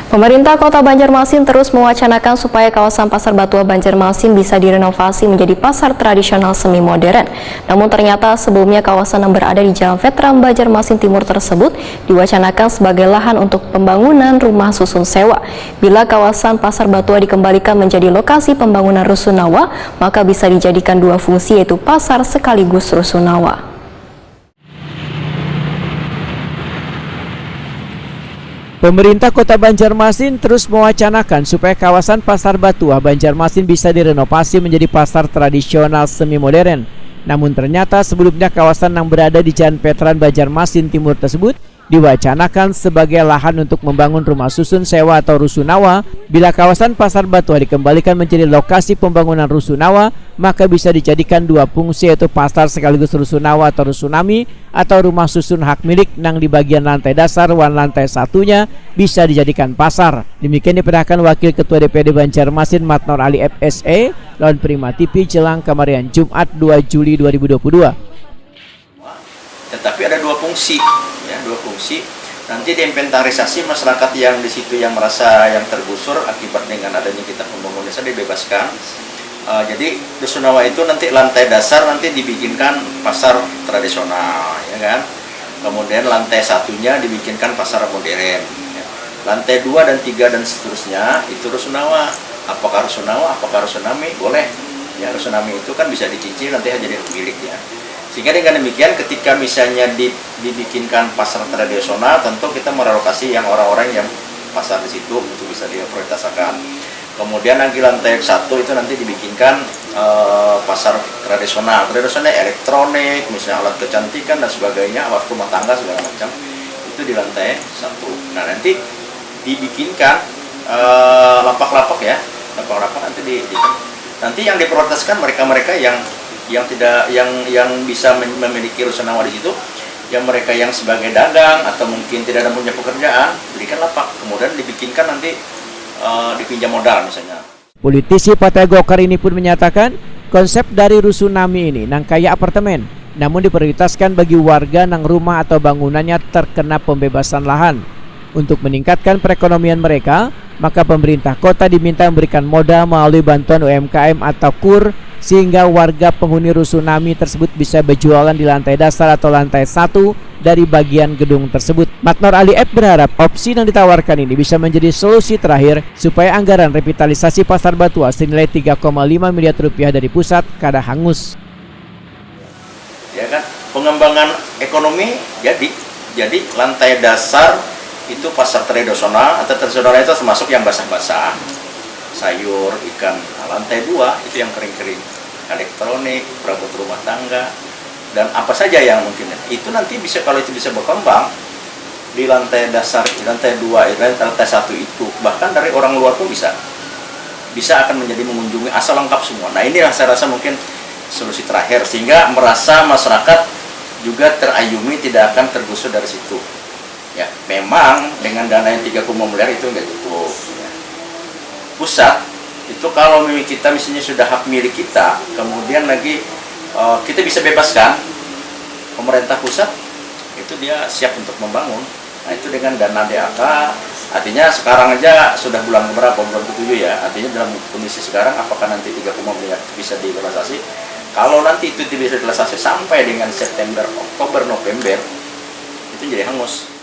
Pemerintah Kota Banjarmasin terus mewacanakan supaya kawasan Pasar Batua Banjarmasin bisa direnovasi menjadi pasar tradisional semi modern. Namun ternyata sebelumnya kawasan yang berada di Jalan Veteran Banjarmasin Timur tersebut diwacanakan sebagai lahan untuk pembangunan rumah susun sewa. Bila kawasan Pasar Batua dikembalikan menjadi lokasi pembangunan rusunawa, maka bisa dijadikan dua fungsi, yaitu pasar sekaligus rusunawa. Pemerintah Kota Banjarmasin terus mewacanakan supaya kawasan Pasar Batua Banjarmasin bisa direnovasi menjadi pasar tradisional semi modern. Namun ternyata sebelumnya kawasan yang berada di Jalan Veteran Banjarmasin Timur tersebut diwacanakan sebagai lahan untuk membangun rumah susun sewa atau rusunawa. Bila kawasan Pasar Batua dikembalikan menjadi lokasi pembangunan rusunawa, maka bisa dijadikan dua fungsi, yaitu pasar sekaligus rusunawa atau rusunami, atau rumah susun hak milik yang di bagian lantai dasar dan lantai satunya bisa dijadikan pasar. Demikian diperintahkan Wakil Ketua DPD Banjarmasin Matnor Ali FSE lawan Prima TV jelang kemarin Jumat 2 Juli 2022. Tetapi ada dua fungsi, ya, dua fungsi. Nanti diinventarisasi masyarakat yang di situ yang merasa yang tergusur akibat dengan adanya kita pembangunan desa dibebaskan. Jadi rusunawa itu nanti lantai dasar nanti dibikinkan pasar tradisional, ya kan. Kemudian lantai satunya dibikinkan pasar modern. Ya. Lantai 2 dan 3 dan seterusnya itu rusunawa. Apakah rusunawa, apakah rusunami? Boleh. Ya, rusunami itu kan bisa dicicil nanti jadi milik ya. Sehingga dengan demikian ketika misalnya dibikinkan pasar tradisional, tentu kita merelokasi yang orang-orang yang pasar di situ untuk bisa diprioritaskan. Kemudian lagi lantai 1 itu nanti dibikinkan pasar tradisional. Tradisional elektronik, misalnya alat kecantikan dan sebagainya, alat rumah tangga segala macam. Itu di lantai 1. Nah, nanti dibikinkan lapak-lapak ya. Lapak-lapak nanti yang diprioritaskan mereka-mereka yang bisa memiliki rusunawa di situ, yang mereka yang sebagai dagang atau mungkin tidak ada punya pekerjaan, berikan lapak, kemudian dibikinkan nanti dipinjam modal misalnya. Politisi Partai Golkar ini pun menyatakan konsep dari rusunami ini nang kaya apartemen, namun diprioritaskan bagi warga nang rumah atau bangunannya terkena pembebasan lahan. Untuk meningkatkan perekonomian mereka, maka pemerintah kota diminta memberikan modal melalui bantuan UMKM atau KUR, sehingga warga penghuni rusunami tersebut bisa berjualan di lantai dasar atau lantai 1 dari bagian gedung tersebut. Matnor Ali F berharap opsi yang ditawarkan ini bisa menjadi solusi terakhir supaya anggaran revitalisasi Pasar Batua senilai 3,5 miliar rupiah dari pusat kada hangus. Ya kan, pengembangan ekonomi jadi lantai dasar itu pasar tradisional atau tradisional itu termasuk yang basah-basah, sayur, ikan. Nah, lantai 2 itu yang kering-kering, elektronik, perabot rumah tangga, dan apa saja yang mungkin itu nanti bisa, kalau itu bisa berkembang di lantai dasar, di lantai 2, lantai 1 itu bahkan dari orang luar pun bisa akan menjadi mengunjungi asal lengkap semua. Nah, ini yang saya rasa mungkin solusi terakhir sehingga merasa masyarakat juga terayumi, tidak akan tergusur dari situ. Ya, memang dengan dana yang 3,5 miliar itu enggak cukup. Ya. Pusat itu kalau kita misalnya sudah hak milik kita, kemudian lagi kita bisa bebaskan, pemerintah pusat itu dia siap untuk membangun. Nah, itu dengan dana DAK, artinya sekarang aja sudah bulan berapa, bulan ke-7 ya, artinya dalam kondisi sekarang apakah nanti 3,5 miliar bisa direalisasi? Kalau nanti itu bisa direalisasi sampai dengan September, Oktober, November, itu jadi hangus.